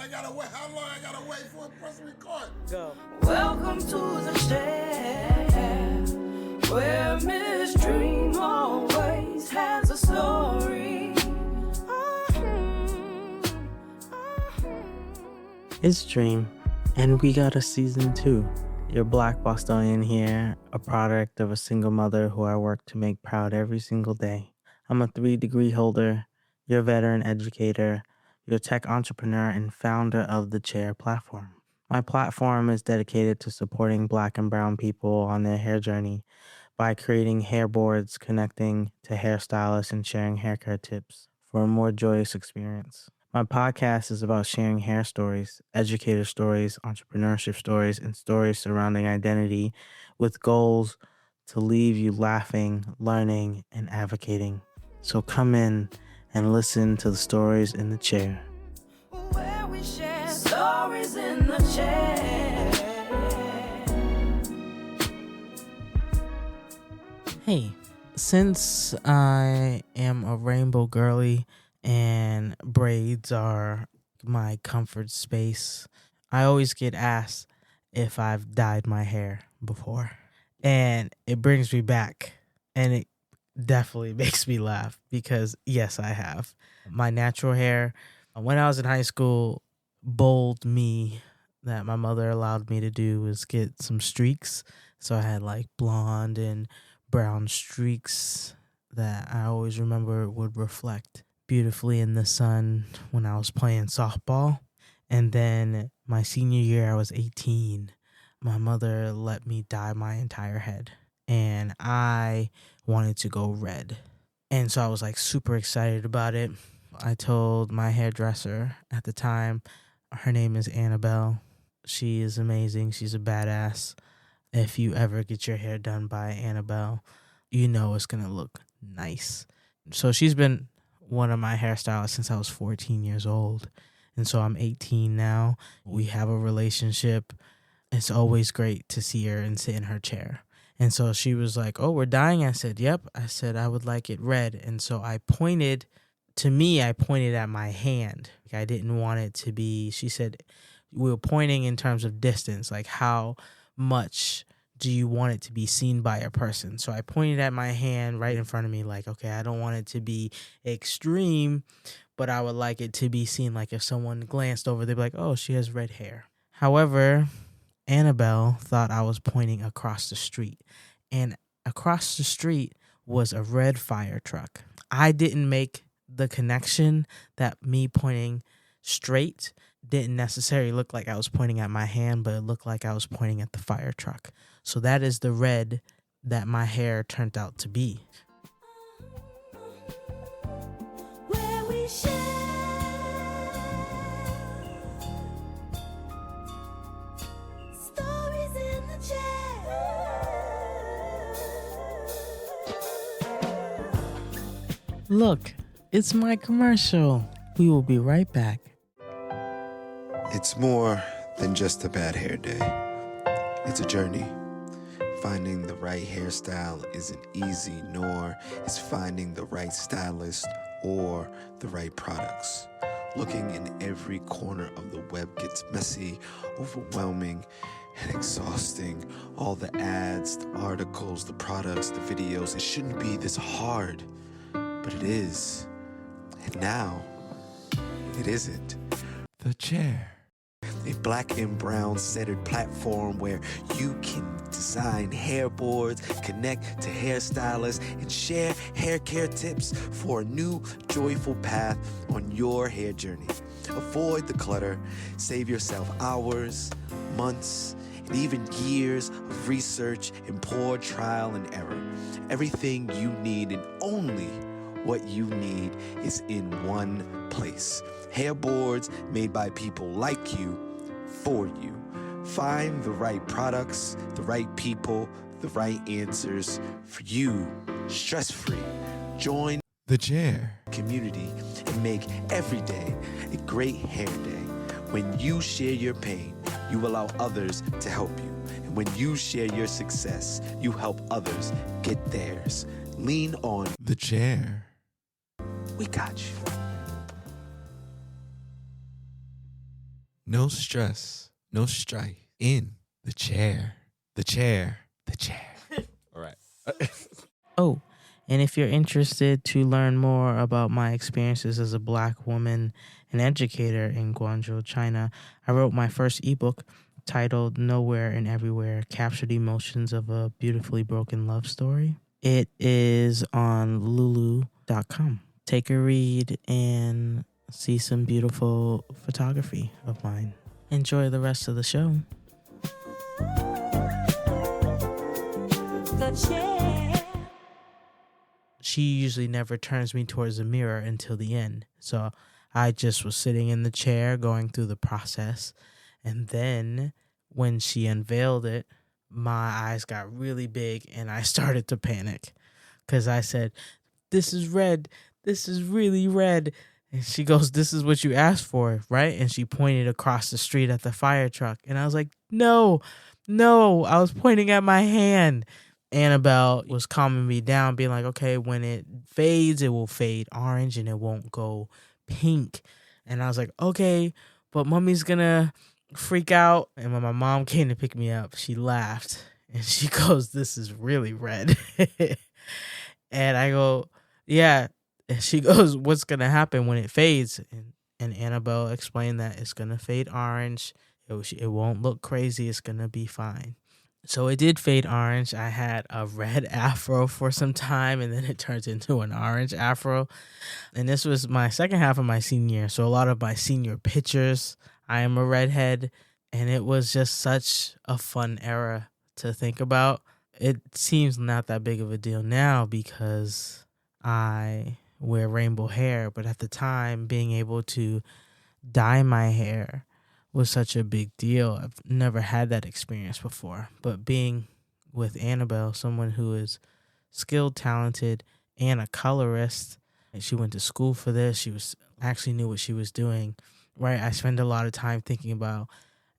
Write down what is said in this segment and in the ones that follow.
I gotta wait. How long I gotta wait for a press record? Go. Welcome to the share, where Miss Dreme always has a story. It's Dreme, and we got a season 2. Your Black Bostonian here, a product of a single mother who I work to make proud every single day. I'm a 3-degree holder, your veteran educator, your tech entrepreneur, and founder of the Chair platform. My platform is dedicated to supporting Black and Brown people on their hair journey by creating hairboards, connecting to hairstylists, and sharing haircare tips for a more joyous experience. My podcast is about sharing hair stories, educator stories, entrepreneurship stories, and stories surrounding identity with goals to leave you laughing, learning, and advocating. So come in and listen to the stories in the chair. Where we share stories in the chair. Hey, since I am a rainbow girly and braids are my comfort space, I always get asked if I've dyed my hair before. And it brings me back, and it definitely makes me laugh because yes, I have. My natural hair, when I was in high school, bold me that my mother allowed me to do was get some streaks. So I had like blonde and brown streaks that I always remember would reflect beautifully in the sun when I was playing softball. And then my senior year, I was 18. My mother let me dye my entire head, and I wanted to go red. And so I was like super excited about it. I told my hairdresser at the time, her name is Annabelle. She is amazing. She's a badass. If you ever get your hair done by Annabelle, you know it's going to look nice. So she's been one of my hairstylists since I was 14 years old. And so I'm 18 now. We have a relationship. It's always great to see her and sit in her chair. And so she was like, "Oh, we're dyeing." I said, "Yep." I said, "I would like it red." And so I pointed at my hand. I didn't want it to be, she said, we were pointing in terms of distance, like how much do you want it to be seen by a person? So I pointed at my hand right in front of me, like, okay, I don't want it to be extreme, but I would like it to be seen. Like if someone glanced over, they'd be like, "Oh, she has red hair." However, Annabelle thought I was pointing across the street, and across the street was a red fire truck. I didn't make the connection that me pointing straight didn't necessarily look like I was pointing at my hand, but it looked like I was pointing at the fire truck. So that is the red that my hair turned out to be. Where we share stories in the chair. Look, it's my commercial. We will be right back. It's more than just a bad hair day. It's a journey. Finding the right hairstyle isn't easy, nor is finding the right stylist or the right products. Looking in every corner of the web gets messy, overwhelming, and exhausting. All the ads, the articles, the products, the videos, it shouldn't be this hard, but it is. And now, it isn't. The Chair. A Black and Brown centered platform where you can design hairboards, connect to hairstylists, and share hair care tips for a new, joyful path on your hair journey. Avoid the clutter, save yourself hours, months, and even years of research and poor trial and error. Everything you need and only what you need is in one place. Hairboards made by people like you, for you. Find the right products, the right people, the right answers for you, stress-free. Join the Chair community and make every day a great hair day. When you share your pain, you allow others to help you. And when you share your success, you help others get theirs. Lean on the Chair. We got you. No stress, no strife. In the chair, the chair, the chair. All right. Oh, and if you're interested to learn more about my experiences as a Black woman, an educator in Guangzhou, China, I wrote my first ebook titled Nowhere and Everywhere, Captured Emotions of a Beautifully Broken Love Story. It is on lulu.com. Take a read and see some beautiful photography of mine. Enjoy the rest of the show. The chair. She usually never turns me towards the mirror until the end. So I just was sitting in the chair going through the process. And then when she unveiled it, my eyes got really big and I started to panic because I said, "This is red. This is really red." And she goes, "This is what you asked for, right?" And she pointed across the street at the fire truck. And I was like, no, I was pointing at my hand. Annabelle was calming me down, being like, okay, when it fades, it will fade orange and it won't go pink. And I was like, okay, but mommy's gonna freak out. And when my mom came to pick me up, she laughed and she goes, "This is really red." And I go, "Yeah." And she goes, "What's gonna happen when it fades?" And Annabelle explained that it's gonna fade orange. It won't look crazy. It's gonna be fine. So it did fade orange. I had a red afro for some time, and then it turned into an orange afro. And this was my second half of my senior year. So a lot of my senior pictures, I am a redhead. And it was just such a fun era to think about. It seems not that big of a deal now because I wear rainbow hair. But at the time, being able to dye my hair was such a big deal. I've never had that experience before. But being with Annabelle, someone who is skilled, talented, and a colorist, and she went to school for this. She was actually knew what she was doing, right? I spend a lot of time thinking about,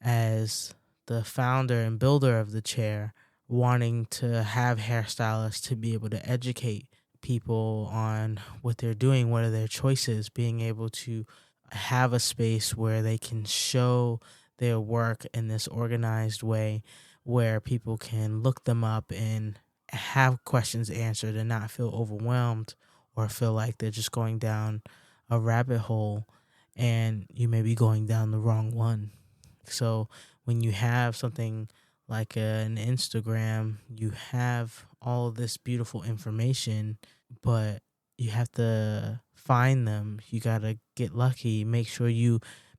as the founder and builder of the chair, wanting to have hairstylists to be able to educate people on what they're doing, what are their choices, being able to have a space where they can show their work in this organized way where people can look them up and have questions answered and not feel overwhelmed or feel like they're just going down a rabbit hole and you may be going down the wrong one. So when you have something like an Instagram, you have all of this beautiful information, but you have to find them. You got to get lucky. Make sure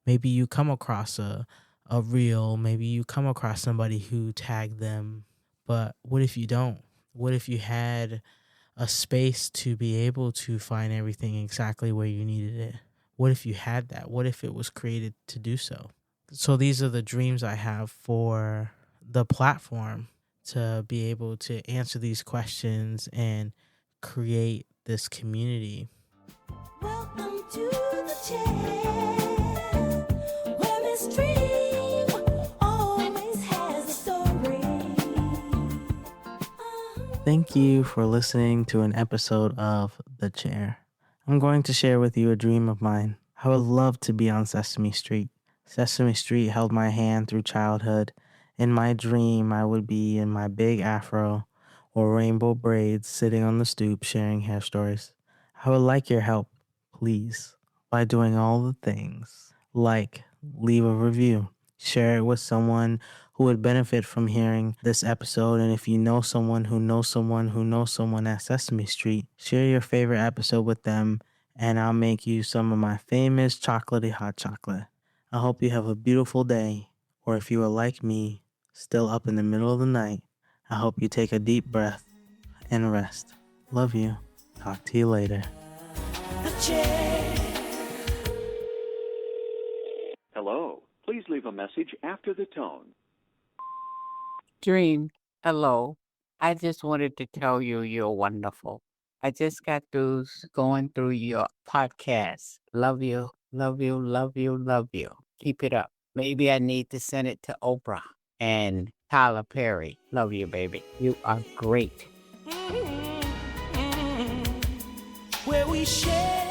maybe you come across a reel. Maybe you come across somebody who tagged them. But what if you don't? What if you had a space to be able to find everything exactly where you needed it? What if you had that? What if it was created to do so? So these are the dreams I have for the platform, to be able to answer these questions and create this community. Welcome to the chair, where Miss Dreme always has a story. Thank you for listening to an episode of The Chair. I'm going to share with you a dream of mine. I would love to be on Sesame Street. Sesame Street held my hand through childhood. In my dream, I would be in my big afro or rainbow braids sitting on the stoop sharing hair stories. I would like your help, please, by doing all the things like leave a review, share it with someone who would benefit from hearing this episode. And if you know someone who knows someone who knows someone at Sesame Street, share your favorite episode with them and I'll make you some of my famous chocolatey hot chocolate. I hope you have a beautiful day, or if you are like me, still up in the middle of the night, I hope you take a deep breath and rest. Love you. Talk to you later. The chair. Hello. Please leave a message after the tone. Dream, hello. I just wanted to tell you you're wonderful. I just got through going through your podcast. Love you, love you, love you, love you. Keep it up. Maybe I need to send it to Oprah and Tyler Perry. Love you, baby. You are great. Where we share